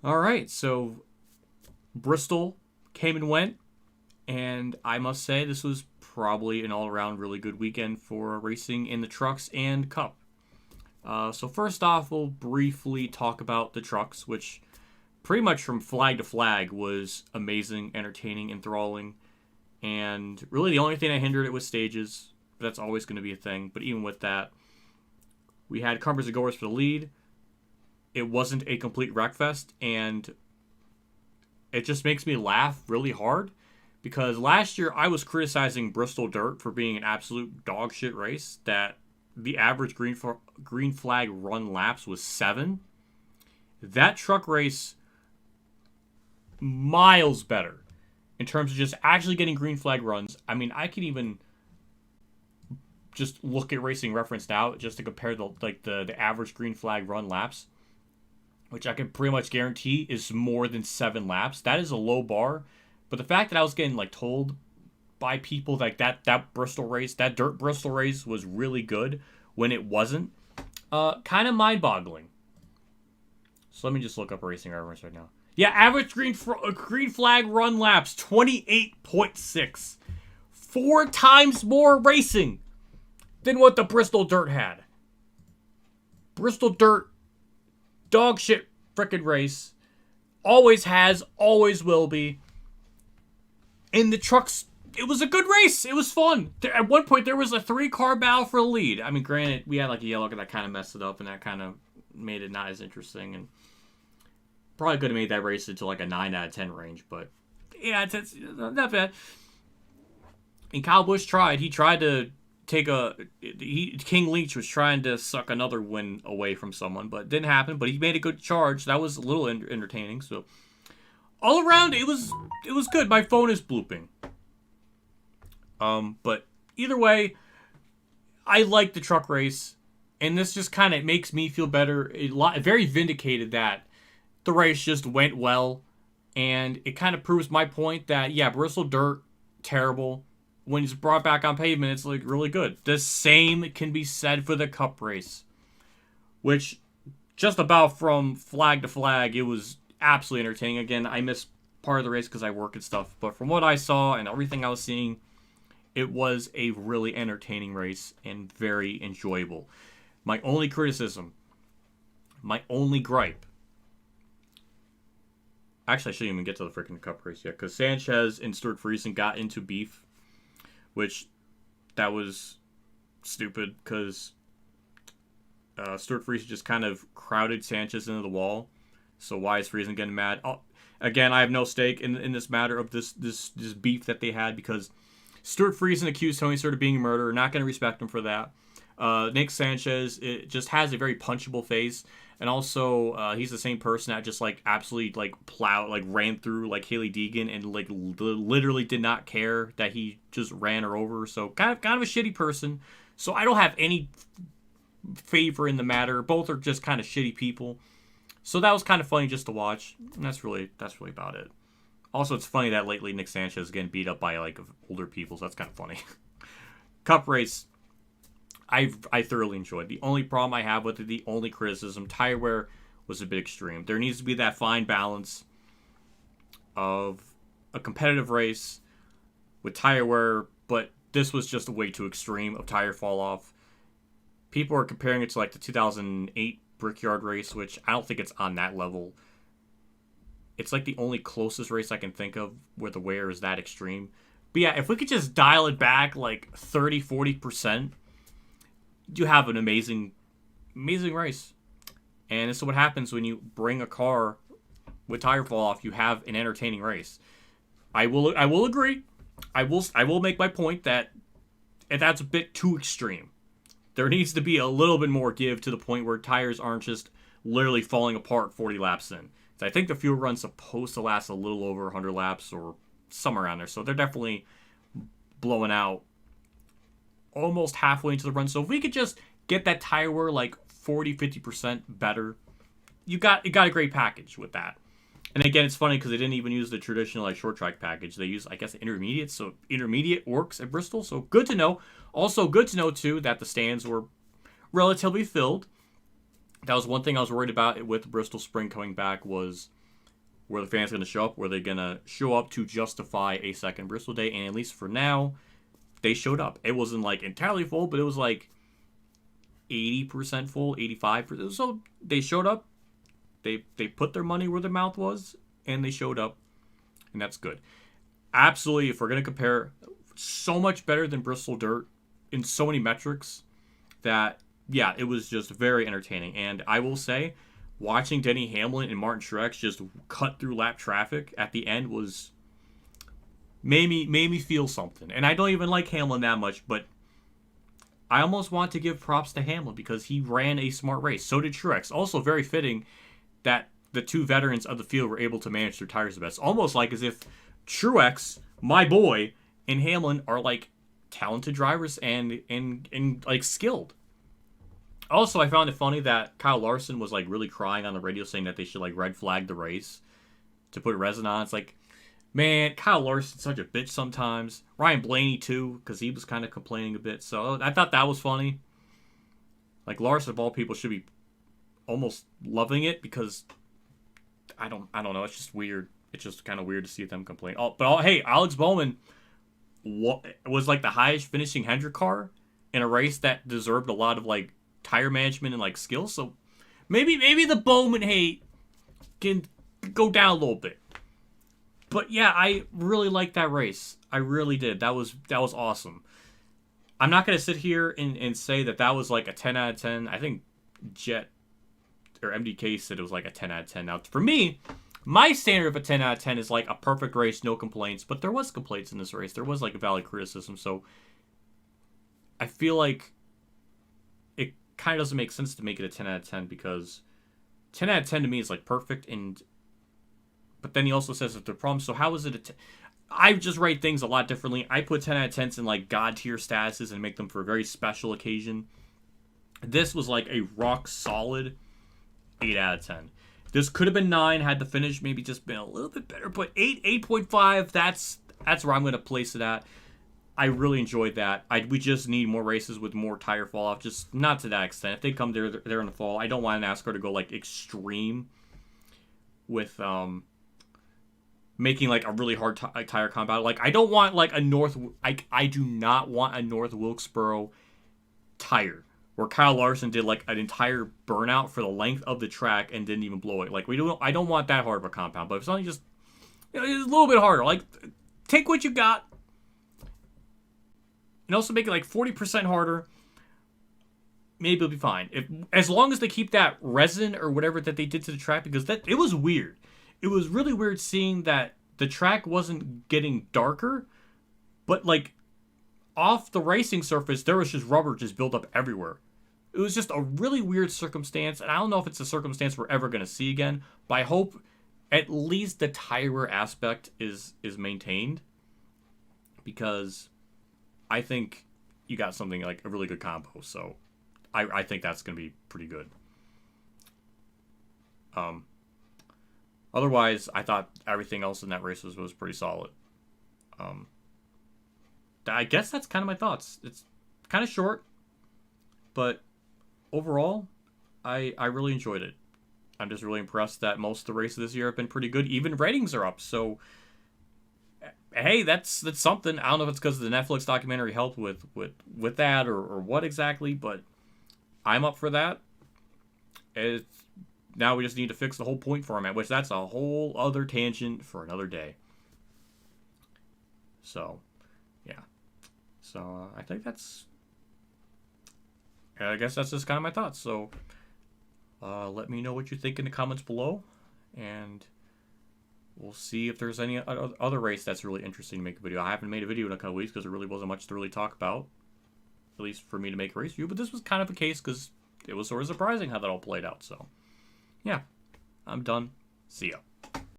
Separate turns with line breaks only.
All right, so Bristol came and went, and I must say this was probably an all-around really good weekend for racing in the trucks and cup. So first off, we'll briefly talk about the trucks, which pretty much from flag to flag was amazing, entertaining, enthralling, and really the only thing that hindered it was stages. But that's always going to be a thing. But even with that, we had Cumbers and Goers for the lead. It wasn't a complete wreckfest, and it just makes me laugh really hard because last year I was criticizing Bristol Dirt for being an absolute dog shit race. That the average green flag run laps was 7. That truck race miles better in terms of just actually getting green flag runs. I mean, I can even just look at Racing Reference now just to compare the average green flag run laps, which I can pretty much guarantee is more than 7 laps. That is a low bar, but the fact that I was getting told by people like that Bristol race, that dirt Bristol race was really good when it wasn't, kind of mind-boggling. So let me just look up Racing Reference right now. Yeah, average green flag run laps 28.6, 4 times more racing than what the Bristol Dirt had. Bristol Dirt, dog shit frickin' race, always has, always will be. In the trucks, it was a good race. It was fun. At one point, there was a 3-car battle for the lead. I mean, granted, we had a yellow that kind of messed it up, and that kind of made it not as interesting. And probably could have made that race into a 9 out of 10 range, but yeah, it's not bad. And Kyle Busch tried. He tried to take King Leach was trying to suck another win away from someone, but it didn't happen. But he made a good charge. That was a little entertaining. So all around, it was good. My phone is blooping. But either way, I like the truck race, and this just kind of makes me feel better. Very vindicated that the race just went well, and it kind of proves my point that yeah, Bristol Dirt terrible. When it's brought back on pavement, it's really good. The same can be said for the Cup race, which just about from flag to flag, it was absolutely entertaining. Again, I missed part of the race because I work and stuff, but from what I saw and everything I was seeing, it was a really entertaining race and very enjoyable. My only criticism, my only gripe, actually I shouldn't even get to the freaking Cup race yet, because Sanchez and Stuart Friesen got into beef, which that was stupid because Stuart Friesen just kind of crowded Sanchez into the wall. So why is Friesen getting mad? Again, I have no stake in this matter of this beef that they had, because Stuart Friesen accused Tony Stewart of being a murderer. Not going to respect him for that. Nick Sanchez, it just has a very punchable face, and also he's the same person that just absolutely ran through Haley Deegan and literally did not care that he just ran her over. So kind of a shitty person. So I don't have any favor in the matter. Both are just kind of shitty people. So that was kind of funny just to watch, and that's really about it. Also, it's funny that lately Nick Sanchez is getting beat up by older people, so that's kind of funny. Cup race, I thoroughly enjoyed. The only problem I have with it, the only criticism, tire wear was a bit extreme. There needs to be that fine balance of a competitive race with tire wear, but this was just way too extreme of tire fall off. People are comparing it to the 2008 Brickyard race, which I don't think it's on that level. It's the only closest race I can think of where the wear is that extreme. But yeah, if we could just dial it back 30, 40%, you have an amazing race. And this is what happens when you bring a car with tire fall off. You have an entertaining race. I will agree. I will make my point that that's a bit too extreme. There needs to be a little bit more give to the point where tires aren't just literally falling apart 40 laps in. So I think the fuel run's supposed to last a little over 100 laps or somewhere around there. So they're definitely blowing out almost halfway into the run. So if we could just get that tire wear 40, 50% better, you got a great package with that. And again, it's funny because they didn't even use the traditional short track package. They used, I guess, the intermediate. So intermediate works at Bristol. So good to know. Also good to know too that the stands were relatively filled. That was one thing I was worried about with Bristol Spring coming back, was Were the fans going to show up? Were they going to show up to justify a second Bristol day? And at least for now, they showed up. It wasn't like entirely full, but it was like 80% full, 85%. So they showed up. They put their money where their mouth was, and they showed up, and that's good. Absolutely, if we're going to compare, so much better than Bristol Dirt in so many metrics that, yeah, it was just very entertaining. And I will say, watching Denny Hamlin and Martin Truex just cut through lap traffic at the end was made me feel something. And I don't even like Hamlin that much, but I almost want to give props to Hamlin because he ran a smart race. So did Truex. Also very fitting that the two veterans of the field were able to manage their tires the best. Almost like as if Truex, my boy, and Hamlin are like talented drivers and like skilled. Also, I found it funny that Kyle Larson was like really crying on the radio saying that they should like red flag the race to put resin on. It's like, man, Kyle Larson's such a bitch sometimes. Ryan Blaney too, because he was kind of complaining a bit. So I thought that was funny. Like Larson of all people should be almost loving it because I don't know. It's just weird. It's just kind of weird to see them complain. Hey, Alex Bowman was like the highest finishing Hendrick car in a race that deserved a lot of like tire management and like skills. So maybe the Bowman hate can go down a little bit. But yeah, I really liked that race. I really did. That was awesome. I'm not gonna sit here and say that was like a 10 out of 10. I think Jet or MDK said it was like a 10 out of 10. Now for me, my standard of a 10 out of 10 is like a perfect race, no complaints. But there was complaints in this race. There was like a valid criticism. So I feel like it kind of doesn't make sense to make it a 10 out of 10 because 10 out of 10 to me is like perfect. But then he also says that the problem. So how is it a 10? I just rate things a lot differently. I put 10 out of 10s in like God tier statuses and make them for a very special occasion. This was like a rock solid 8 out of 10. This could have been 9 had the finish maybe just been a little bit better, but 8.5, that's where I'm going to place it at. I really enjoyed that. We just need more races with more tire fall off, just not to that extent. If they come there in the fall, I don't want NASCAR to go like extreme with making like a really hard tire compound. Like I don't want like I do not want a North Wilkesboro tire where Kyle Larson did like an entire burnout for the length of the track and didn't even blow it. Like I don't want that hard of a compound, but if something just it's a little bit harder. Like take what you got and also make it like 40% harder. Maybe it'll be fine. As long as they keep that resin or whatever that they did to the track, because it was weird. It was really weird seeing that the track wasn't getting darker, but like off the racing surface, there was just rubber just built up everywhere. It was just a really weird circumstance, and I don't know if it's a circumstance we're ever going to see again, but I hope at least the tire wear aspect is maintained, because I think you got something like a really good combo, so I think that's going to be pretty good. Otherwise, I thought everything else in that race was pretty solid. I guess that's kind of my thoughts. It's kind of short, but overall, I really enjoyed it. I'm just really impressed that most of the races this year have been pretty good. Even ratings are up, so hey, that's something. I don't know if it's because the Netflix documentary helped with that or what exactly, but I'm up for that. Now we just need to fix the whole point format, which that's a whole other tangent for another day. So, yeah. So, I think I guess that's just kind of my thoughts. So, let me know what you think in the comments below, and we'll see if there's any other race that's really interesting to make a video. I haven't made a video in a couple weeks because there really wasn't much to really talk about, at least for me to make a race review, but this was kind of a case because it was sort of surprising how that all played out. So, yeah, I'm done. See ya.